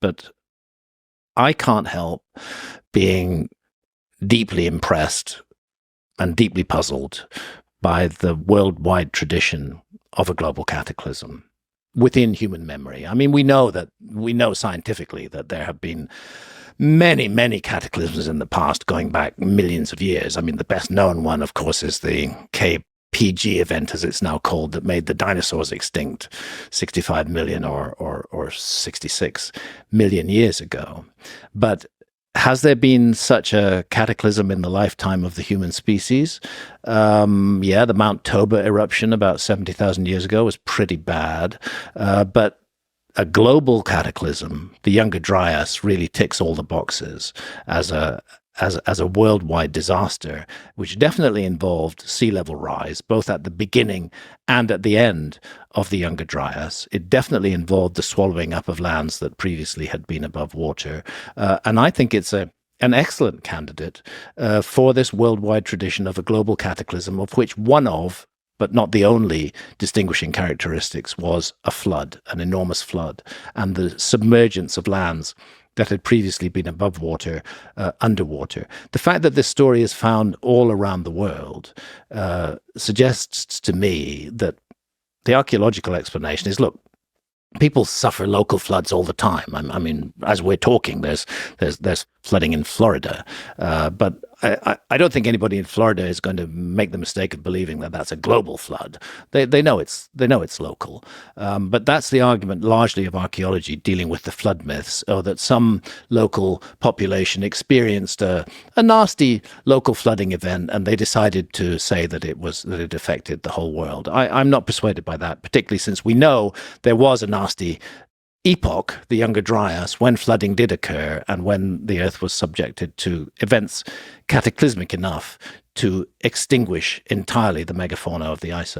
but I can't help being deeply impressed and deeply puzzled by the worldwide tradition of a global cataclysm within human memory. I mean, we know scientifically that there have been many, many cataclysms in the past, going back millions of years. I mean, the best known one, of course, is the KPG event, as it's now called, that made the dinosaurs extinct 65 million or 66 million years ago. But has there been such a cataclysm in the lifetime of the human species? Yeah, the Mount Toba eruption about 70,000 years ago was pretty bad. But a global cataclysm, the Younger Dryas, really ticks all the boxes as a worldwide disaster, which definitely involved sea level rise, both at the beginning and at the end of the Younger Dryas. It definitely involved the swallowing up of lands that previously had been above water. And I think it's an excellent candidate for this worldwide tradition of a global cataclysm, of which one of, but not the only, distinguishing characteristics was a flood, an enormous flood, and the submergence of lands that had previously been above water, underwater. The fact that this story is found all around the world suggests to me that the archaeological explanation is, look, people suffer local floods all the time. I mean, as we're talking, there's flooding in Florida, but I don't think anybody in Florida is going to make the mistake of believing that that's a global flood. They know it's local, but that's the argument largely of archaeology dealing with the flood myths, or that some local population experienced a nasty local flooding event, and they decided to say that it affected the whole world. I'm not persuaded by that, particularly since we know there was a nasty epoch, the Younger Dryas, when flooding did occur and when the Earth was subjected to events cataclysmic enough to extinguish entirely the megafauna of the Ice Age.